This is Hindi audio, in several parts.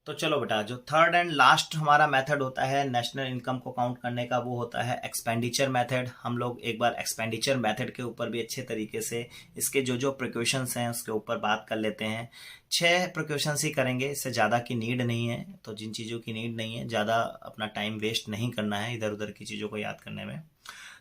तो चलो बेटा, जो थर्ड एंड लास्ट हमारा मेथड होता है नेशनल इनकम को काउंट करने का, वो होता है एक्सपेंडिचर मेथड। हम लोग एक बार एक्सपेंडिचर मेथड के ऊपर भी अच्छे तरीके से इसके जो जो प्रिकॉशंस हैं उसके ऊपर बात कर लेते हैं। 6 प्रिकॉशंस ही करेंगे, इससे ज़्यादा की नीड नहीं है। तो जिन चीज़ों की नीड नहीं है, ज़्यादा अपना टाइम वेस्ट नहीं करना है इधर उधर की चीज़ों को याद करने में।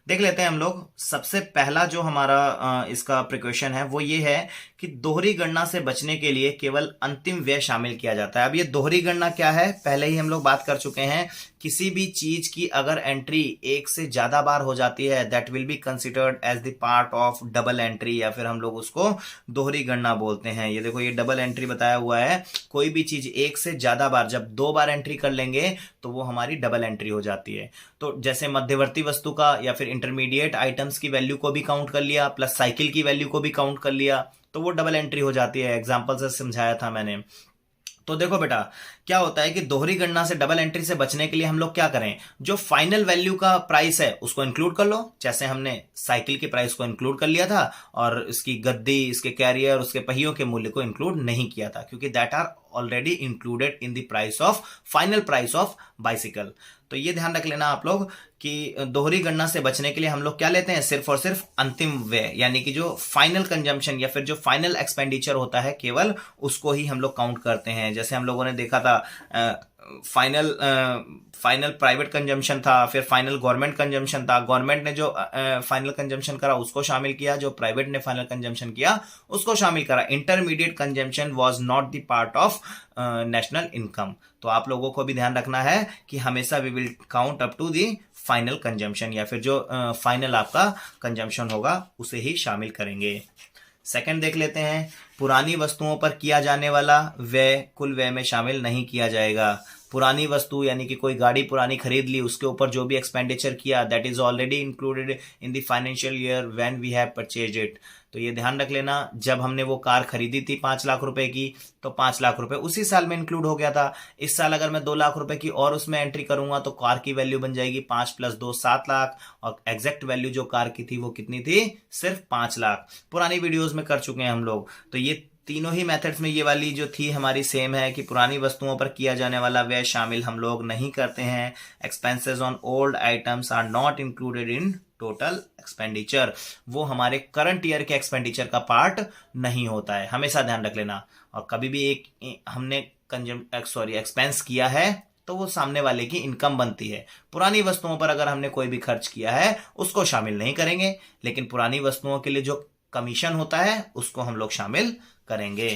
देख लेते हैं हम लोग। सबसे पहला जो हमारा इसका प्रिकॉशन है वो ये है कि दोहरी गणना से बचने के लिए केवल अंतिम व्यय शामिल किया जाता है। अब ये दोहरी गणना क्या है, पहले ही हम लोग बात कर चुके हैं। किसी भी चीज की अगर एंट्री एक से ज्यादा बार हो जाती है, that will be considered as the part of double entry, या फिर हम लोग उसको दोहरी गणना बोलते हैं। ये देखो, ये डबल एंट्री बताया हुआ है। कोई भी चीज एक से ज्यादा बार, जब 2 बार एंट्री कर लेंगे तो वो हमारी डबल एंट्री हो जाती है। तो जैसे मध्यवर्ती वस्तु का या फिर इंटरमीडिएट आइटम्स की वैल्यू को भी काउंट कर लिया, प्लस साइकिल की वैल्यू को भी काउंट कर लिया, तो वो डबल एंट्री हो जाती है। एग्जांपल से समझाया था मैंने। तो देखो बेटा, क्या होता है कि दोहरी गणना से, डबल एंट्री से बचने के लिए हम लोग क्या करें, जो फाइनल वैल्यू का प्राइस है उसको इंक्लूड कर लो। जैसे हमने साइकिल के प्राइस को इंक्लूड कर लिया था और इसकी गद्दी, इसके कैरियर, उसके पहियों के मूल्य को इंक्लूड नहीं किया था, क्योंकि that are already included in the price of, final price of bicycle. तो ये ध्यान रख लेना आप लोग कि दोहरी गणना से बचने के लिए हम लोग क्या लेते हैं, सिर्फ और सिर्फ अंतिम व्यय, यानी कि जो फाइनल कंजम्पशन या फिर जो फाइनल एक्सपेंडिचर होता है, केवल उसको ही हम लोग काउंट करते हैं। जैसे हम लोगों ने देखा था, फाइनल प्राइवेट कंजम्पशन था, फिर फाइनल गवर्नमेंट कंजम्पशन था। गवर्नमेंट ने जो फाइनल कंजम्पशन करा उसको शामिल किया, जो प्राइवेट ने फाइनल कंजम्पशन किया उसको शामिल करा। Intermediate consumption was not the part of national income. तो आप लोगों को भी ध्यान रखना है कि हमेशा we will count up to the final consumption, या फिर जो फाइनल आपका कंजम्पशन होगा उसे ही शामिल करेंगे। सेकंड देख लेते हैं, पुरानी वस्तुओं पर किया जाने वाला व्यय कुल व्यय में शामिल नहीं किया जाएगा। पुरानी वस्तु यानी कि कोई गाड़ी पुरानी खरीद ली, उसके ऊपर जो भी एक्सपेंडिचर किया, that is already included in the financial year when we have purchased it. तो ये ध्यान रख लेना, जब हमने वो कार खरीदी थी 5 लाख रुपए की, तो 5 लाख रुपए उसी साल में इंक्लूड हो गया था। इस साल अगर मैं 2 लाख रुपए की और उसमें एंट्री करूंगा तो कार की वैल्यू बन जाएगी 5 + 2 7 लाख, और एग्जैक्ट वैल्यू जो कार की थी वो कितनी थी, सिर्फ 5 लाख। पुरानी वीडियोज में कर चुके हैं हम लोग। तो ये तीनों ही मेथड्स में ये वाली जो थी हमारी सेम है कि पुरानी वस्तुओं पर किया जाने वाला व्यय शामिल हम लोग नहीं करते हैं। Expenses on old items are not included in total expenditure. वो हमारे करंट ईयर के एक्सपेंडिचर का पार्ट नहीं होता है, हमेशा ध्यान रख लेना। और कभी भी एक हमने एक्सपेंस किया है तो वो सामने वाले की इनकम बनती है। पुरानी वस्तुओं पर अगर हमने कोई भी खर्च किया है उसको शामिल नहीं करेंगे, लेकिन पुरानी वस्तुओं के लिए जो कमीशन होता है उसको हम लोग शामिल करेंगे।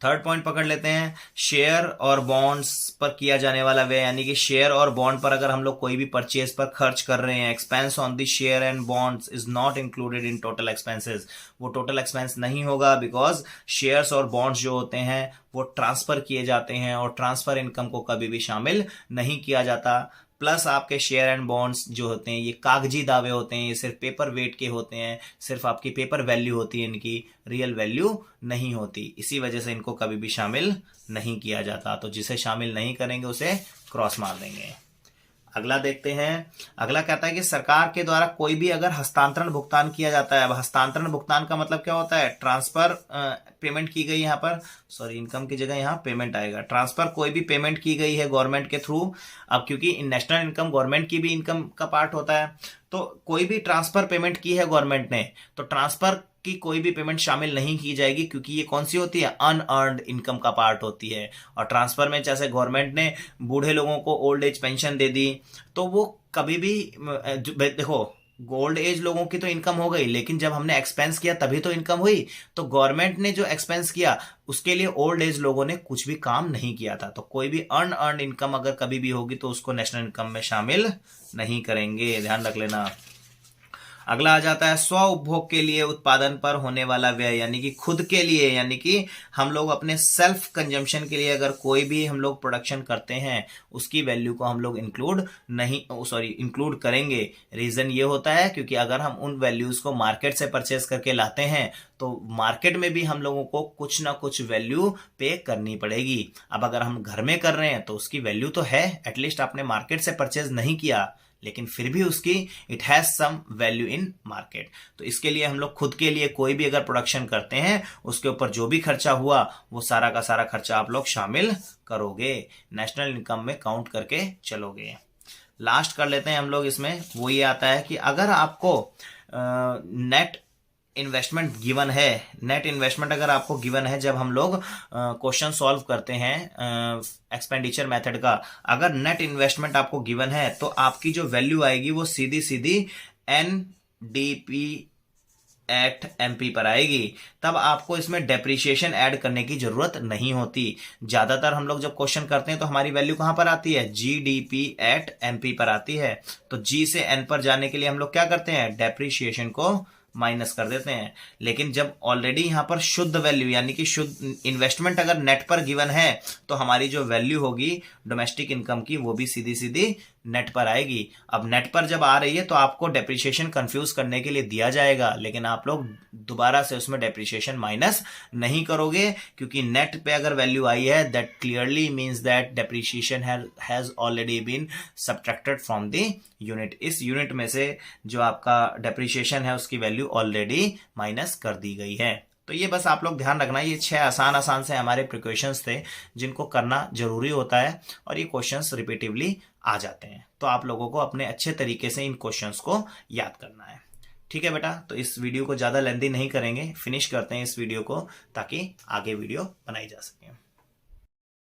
थर्ड पॉइंट पकड़ लेते हैं, शेयर और बॉन्ड्स पर किया जाने वाला व्यय, यानी कि शेयर और बॉन्ड पर अगर हम लोग कोई भी परचेज पर खर्च कर रहे हैं, expense on the share and bonds is not included in total expenses. वो टोटल एक्सपेंस नहीं होगा, बिकॉज शेयर्स और बॉन्ड्स जो होते हैं वो ट्रांसफर किए जाते हैं और ट्रांसफर इनकम को कभी भी शामिल नहीं किया जाता। प्लस आपके शेयर एंड बॉन्ड्स जो होते हैं ये कागजी दावे होते हैं, ये सिर्फ पेपर वेट के होते हैं, सिर्फ आपकी पेपर वैल्यू होती है, इनकी रियल वैल्यू नहीं होती। इसी वजह से इनको कभी भी शामिल नहीं किया जाता। तो जिसे शामिल नहीं करेंगे उसे क्रॉस मार देंगे। अगला देखते हैं। अगला कहता है कि सरकार के द्वारा कोई भी अगर हस्तांतरण भुगतान किया जाता है। अब हस्तांतरण भुगतान का मतलब क्या होता है, ट्रांसफर पेमेंट की गई, यहाँ पर सॉरी इनकम की जगह यहाँ पेमेंट आएगा। ट्रांसफर कोई भी पेमेंट की गई है गवर्नमेंट के थ्रू। अब क्योंकि नेशनल इनकम गवर्नमेंट की भी इनकम का पार्ट होता है, तो कोई भी ट्रांसफर पेमेंट की है गवर्नमेंट ने, तो ट्रांसफर की कोई भी पेमेंट शामिल नहीं की जाएगी, क्योंकि ये कौन सी होती है, अनअर्न्ड इनकम का पार्ट होती है। और ट्रांसफर में जैसे गवर्नमेंट ने बूढ़े लोगों को ओल्ड एज पेंशन दे दी, तो वो कभी भी देखो, ओल्ड एज लोगों की तो इनकम हो गई, लेकिन जब हमने एक्सपेंस किया तभी तो इनकम हुई। तो गवर्नमेंट ने जो एक्सपेंस किया उसके लिए ओल्ड एज लोगों ने कुछ भी काम नहीं किया था। तो कोई भी अनअर्न्ड इनकम अगर कभी भी होगी तो उसको नेशनल इनकम में शामिल नहीं करेंगे, ध्यान रख लेना। अगला आ जाता है स्व उपभोग के लिए उत्पादन पर होने वाला व्यय, यानी कि खुद के लिए, यानी कि हम लोग अपने सेल्फ कंजम्पशन के लिए अगर कोई भी हम लोग प्रोडक्शन करते हैं उसकी वैल्यू को हम लोग इंक्लूड करेंगे। रीजन ये होता है क्योंकि अगर हम उन वैल्यूज को मार्केट से परचेज करके लाते हैं तो मार्केट में भी हम लोगों को कुछ ना कुछ वैल्यू पे करनी पड़ेगी। अब अगर हम घर में कर रहे हैं तो उसकी वैल्यू तो है, एटलीस्ट आपने मार्केट से परचेज नहीं किया, लेकिन फिर भी उसकी it has some value in market. तो इसके लिए हम लोग खुद के लिए कोई भी अगर प्रोडक्शन करते हैं उसके ऊपर जो भी खर्चा हुआ वो सारा का सारा खर्चा आप लोग शामिल करोगे, नेशनल इनकम में काउंट करके चलोगे। लास्ट कर लेते हैं हम लोग इसमें, वो ये आता है कि अगर आपको नेट इन्वेस्टमेंट गिवन है, नेट इन्वेस्टमेंट अगर आपको गिवन है, जब हम लोग क्वेश्चन सॉल्व करते हैं एक्सपेंडिचर मेथड का, अगर नेट इन्वेस्टमेंट आपको गिवन है तो आपकी जो वैल्यू आएगी वो सीधी सीधी NDP एट MP पर आएगी। तब आपको इसमें डेप्रिसिएशन ऐड करने की जरूरत नहीं होती। ज्यादातर हम लोग जब क्वेश्चन करते हैं तो हमारी वैल्यू कहां पर आती है, GDP एट MP पर आती है। तो G से N पर जाने के लिए हम लोग क्या करते हैं, डेप्रिसिएशन को माइनस कर देते हैं। लेकिन जब ऑलरेडी यहां पर शुद्ध वैल्यू यानी कि शुद्ध इन्वेस्टमेंट अगर नेट पर गिवन है तो हमारी जो वैल्यू होगी डोमेस्टिक इनकम की वो भी सीधी सीधी नेट पर आएगी। अब नेट पर जब आ रही है तो आपको डेप्रिसिएशन कंफ्यूज करने के लिए दिया जाएगा, लेकिन आप लोग दोबारा से उसमें डेप्रिसिएशन माइनस नहीं करोगे, क्योंकि नेट पे अगर वैल्यू आई है that clearly means that depreciation has already been subtracted from the unit. इस यूनिट में से जो आपका डेप्रिसिएशन है उसकी वैल्यू ऑलरेडी माइनस कर दी गई है। तो ये बस आप लोग ध्यान रखना, ये 6 आसान से हमारे प्रिकॉशंस थे जिनको करना जरूरी होता है और ये क्वेश्चंस रिपीटिवली आ जाते हैं। तो आप लोगों को अपने अच्छे तरीके से इन क्वेश्चंस को याद करना है। ठीक है बेटा, तो इस वीडियो को ज्यादा लेंथी नहीं करेंगे, फिनिश करते हैं इस वीडियो को ताकि आगे वीडियो बनाई जा सके।